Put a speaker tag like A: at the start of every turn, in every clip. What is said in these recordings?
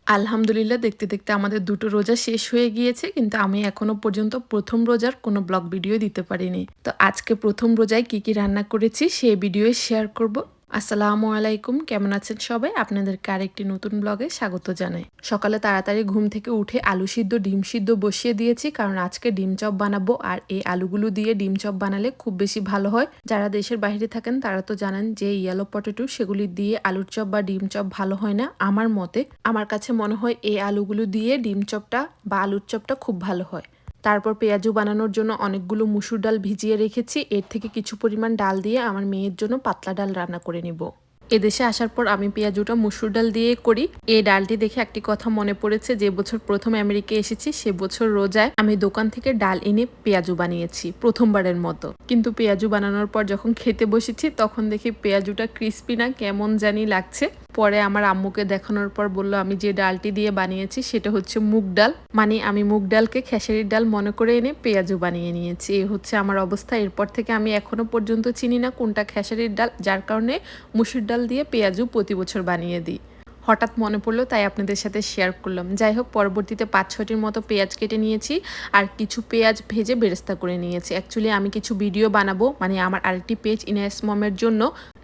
A: আলহামদুলিল্লাহ দেখতে, দেখতে আমাদের ২ টো রোজা শেষ হয়ে গিয়েছে। কিন্তু আমি এখনো পর্যন্ত ১ম রোজার কোনো ব্লগ ভিডিও দিতে পারিনি। তো আজকে ১ম রোজায় কি, কি রান্না করেছি সেই ভিডিওই শেয়ার করব। আসসালামু আলাইকুম। কেমন আছেন সবাই? আপনাদেরকে আরেকটি নতুন ব্লগে স্বাগত জানাই। সকালে তাড়াতাড়ি ঘুম থেকে উঠে আলু সিদ্ধ, ডিম সিদ্ধ বসিয়ে দিয়েছি কারণ আজকে ডিম চপ বানাবো আর এই আলুগুলো দিয়ে ডিম চপ বানালে খুব বেশি ভালো হয়। যারা দেশের বাইরে থাকেন তারা তো জানেন যে ইয়েলো পটেটো সেগুলি দিয়ে আলুর চপ বা ডিম চপ ভালো হয় না আমার মতে। আমার কাছে মনে হয় এই আলুগুলো দিয়ে ডিম চপটা বা আলুর চপটা খুব ভালো হয়। তারপর পেঁয়াজু বানানোর জন্য অনেকগুলো মুসুর ডাল ভিজিয়ে রেখেছি। এর থেকে কিছু পরিমাণ ডাল দিয়ে আমার মেয়ের জন্য পাতলা ডাল রান্না করে নিব। এদেশে আসার পর আমি পেঁয়াজুটা মুসুর ডাল দিয়ে করি। এই ডালটি দেখে একটি কথা মনে পড়েছে, যে বছর প্রথম আমেরিকা এসেছি সে বছর রোজায় আমি দোকান থেকে ডাল এনে পেঁয়াজু বানিয়েছি প্রথমবারের মতো। কিন্তু পেঁয়াজু বানানোর পর যখন খেতে বসেছি তখন দেখি পেঁয়াজুটা ক্রিস্পি না, কেমন জানি লাগছে। পরে আমার আম্মুকে দেখানোর পর বলল আমি যে ডালটি দিয়ে বানিয়েছি সেটা হচ্ছে মুগ ডাল। মানে আমি মুগ ডালকে খেসারির ডাল মনে করে এনে পেঁয়াজু বানিয়ে নিয়েছি। এই হচ্ছে আমার অবস্থা। এরপর থেকে আমি এখনো পর্যন্ত চিনি না কোনটা খেসারির ডাল, যার কারণে মুসুর ডাল দিয়ে পেঁয়াজু প্রতি বছর বানিয়ে দিই। হঠাৎ মনে পড়লো তাই আপনাদের সাথে শেয়ার করলাম। যাই হোক, পরবর্তীতে ৫-৬টির মতো পেঁয়াজ কেটে নিয়েছি আর কিছু পেঁয়াজ ভেজে বেরেস্তা করে নিয়েছি। অ্যাকচুয়ালি আমি কিছু ভিডিও বানাবো, মানে আমার আরেকটি পেজ ইনায়াস মমের জন্য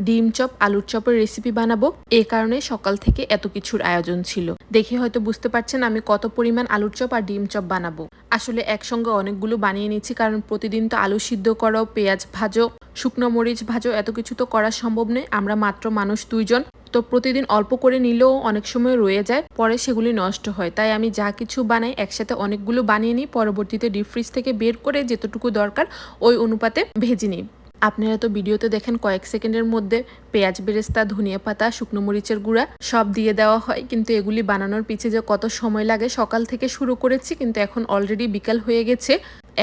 A: ডিম চপ আলুর চপের রেসিপি বানাবো। এই কারণে সকাল থেকে এত কিছুর আয়োজন ছিল। দেখে হয়তো বুঝতে পারছেন আমি কত পরিমাণ আলুর চপ আর ডিম চপ বানাবো। আসলে একসঙ্গে অনেকগুলো বানিয়ে নিচ্ছি কারণ প্রতিদিন তো আলু সিদ্ধ করো, পেঁয়াজ ভাজো, শুকনো মরিচ ভাজো, এত কিছু তো করা সম্ভব নয়। আমরা মাত্র মানুষ ২ জন। তো প্রতিদিন অল্প করে নিলেও অনেক সময় রয়ে যায়, পরে সেগুলি নষ্ট হয়। তাই আমি যা কিছু বানাই একসাথে অনেকগুলো বানিয়ে নিই, পরবর্তীতে ডিপ ফ্রিজ থেকে বের করে যেতটুকু দরকার ওই অনুপাতে ভেজে নিই। আপনারা তো ভিডিওতে দেখেন কয়েক সেকেন্ডের মধ্যে পেঁয়াজ বেরেস্তা, ধনিয়া পাতা, শুকনো মরিচের গুঁড়া সব দিয়ে দেওয়া হয়। কিন্তু এগুলি বানানোর পিছে যে কত সময় লাগে, সকাল থেকে শুরু করেছি কিন্তু এখন অলরেডি বিকাল হয়ে গেছে,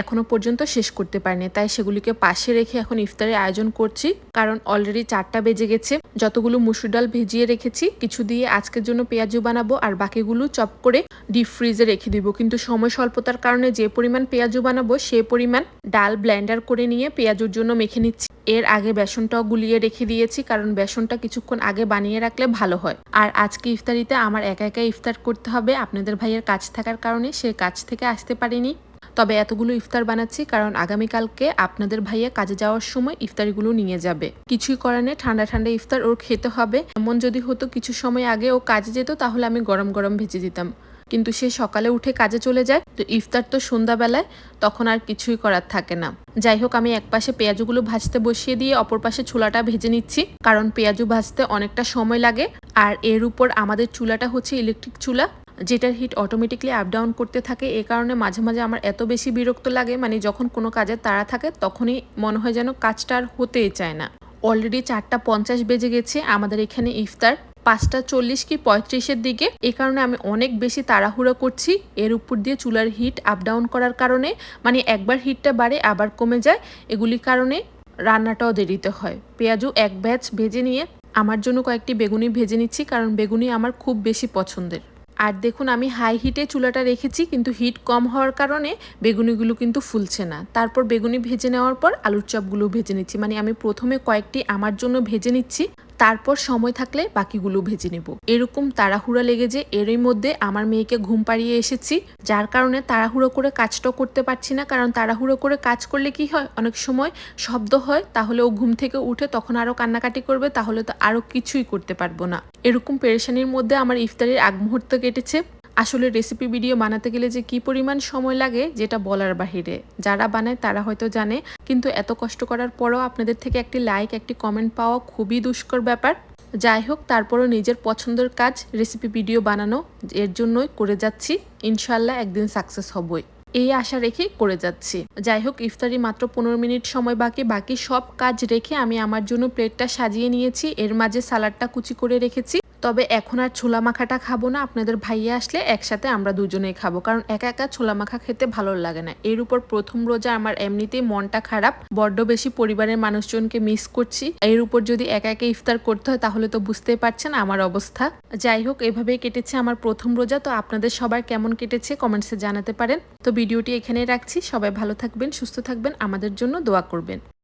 A: এখনো পর্যন্ত শেষ করতে পারিনি। তাই সেগুলিকে পাশে রেখে এখন ইফতারের আয়োজন করছি কারণ অলরেডি 4টা বেজে গেছে। যতগুলো মুসুর ডাল ভিজিয়ে রেখেছি কিছু দিয়ে আজকের জন্য পেঁয়াজু বানাবো আর বাকিগুলো চপ করে ডিপ ফ্রিজে রেখে দিব। কিন্তু সময় স্বল্পতার কারণে যে পরিমাণ পেঁয়াজু বানাবো সে পরিমাণ ডাল ব্লেন্ডার করে নিয়ে পেঁয়াজুর জন্য মেখে নিচ্ছি। এর আগে বেসনটাও গুলিয়ে রেখে দিয়েছি কারণ বেসনটা কিছুক্ষণ আগে বানিয়ে রাখলে ভালো হয়। আর আজকে ইফতারিতে আমার একা একা ইফতার করতে হবে, আপনাদের ভাইয়ের কাজ থাকার কারণে সে কাজ থেকে আসতে পারেনি। তবে এতগুলো ইফতার বানাচ্ছি কারণ আগামীকালকে আপনাদের ভাইয়া কাজে যাওয়ার সময় ইফতারিগুলো নিয়ে যাবে। কিছুই করার নেই, ঠান্ডা ঠান্ডা ইফতার ওর খেতে হবে। এমন যদি হতো কিছু সময় আগে ও কাজে যেত তাহলে আমি গরম গরম ভেজে দিতাম, কিন্তু সে সকালে উঠে কাজে চলে যায়, তো ইফতার তো সন্ধ্যাবেলায়, তখন আর কিছুই করার থাকে না। যাই হোক, আমি একপাশে পেঁয়াজুগুলো ভাজতে বসিয়ে দিয়ে অপর পাশে চুলাটা ভেজে নিচ্ছি কারণ পেঁয়াজু ভাজতে অনেকটা সময় লাগে। আর এর উপর আমাদের চুলাটা হচ্ছে ইলেকট্রিক চুলা, যেটার হিট অটোমেটিকলি আপ ডাউন করতে থাকে। এ কারণে মাঝে মাঝে আমার এত বেশি বিরক্ত লাগে, মানে যখন কোনো কাজের তাড়া থাকে তখনই মনে হয় যেন কাজটা আর হতেই চায় না। অলরেডি 4টা 50 বেজে গেছে, আমাদের এখানে ইফতার 5টা 40 কি 35-এর দিকে। এই কারণে আমি অনেক বেশি তাড়াহুড়ো করছি। এর উপর দিয়ে চুলার হিট আপ ডাউন করার কারণে, মানে একবার হিটটা বাড়ে আবার কমে যায়, এগুলির কারণে রান্নাটাও দেরিতে হয়। পেঁয়াজু এক ব্যাচ ভেজে নিয়ে আমার জন্য কয়েকটি বেগুনি ভেজে নিচ্ছি কারণ বেগুনি আমার খুব বেশি পছন্দের। আর দেখুন আমি হাই হিটে চুলাটা রেখেছি কিন্তু হিট কম হওয়ার কারণে বেগুনিগুলো কিন্তু ফুলছে না। তারপর বেগুনি ভেজে নেওয়ার পর আলুর চপগুলো ভেজে নিচ্ছি, মানে আমি প্রথমে কয়েকটি আমার জন্য ভেজে নিচ্ছি, তারপর সময় থাকলে বাকিগুলো ভেজে নেব। এরকম তাড়াহুড়া লেগে যে এরই মধ্যে আমার মেয়েকে ঘুম পাড়িয়ে এসেছি, যার কারণে তাড়াহুড়ো করে কাজটাও করতে পারছি না। কারণ তাড়াহুড়ো করে কাজ করলে কি হয়, অনেক সময় শব্দ হয়, তাহলে ও ঘুম থেকে উঠে তখন আরও কান্নাকাটি করবে, তাহলে তো আরও কিছুই করতে পারবো না। এরকম পেরেশানির মধ্যে আমার ইফতারের আগ মুহূর্ত কেটেছে। আসলে রেসিপি ভিডিও বানাতে গেলে যে কি পরিমাণ সময় লাগে যেটা বলার বাহিরে। যারা বানায় তারা হয়তো জানে, কিন্তু এত কষ্ট করার পরেও আপনাদের থেকে একটি লাইক একটি কমেন্ট পাওয়া খুবই দুষ্কর ব্যাপার। যাই হোক, তারপরও নিজের পছন্দের কাজ রেসিপি ভিডিও বানানো, এর জন্যই করে যাচ্ছি। ইনশাল্লাহ একদিন সাকসেস হবই, এই আশা রেখে করে যাচ্ছি। যাই হোক, ইফতারি মাত্র 15 মিনিট সময় বাকি সব কাজ রেখে আমি আমার জন্য প্লেটটা সাজিয়ে নিয়েছি। এর মাঝে সালাডটা কুচি করে রেখেছি। তবে এখন আর ছোলা মাখাটা খাবো না, আপনাদের ভাইয়া আসলে একসাথে আমরা দুজনেই খাবো, কারণ একা একা ছোলা মাখা খেতে ভালো লাগে না। এর উপর প্রথম রোজা, আমার এমনিতেই মনটা খারাপ, বড্ড বেশি পরিবারের মানুষজনকে মিস করছি। এর উপর যদি একা একা ইফতার করতে হয় তাহলে তো বুঝতেই পারছেন আমার অবস্থা। যাই হোক, এভাবেই কেটেছে আমার প্রথম রোজা। তো আপনাদের সবার কেমন কেটেছে কমেন্টসে জানাতে পারেন। তো ভিডিওটি এখানেই রাখছি, সবাই ভালো থাকবেন, সুস্থ থাকবেন, আমাদের জন্য দোয়া করবেন।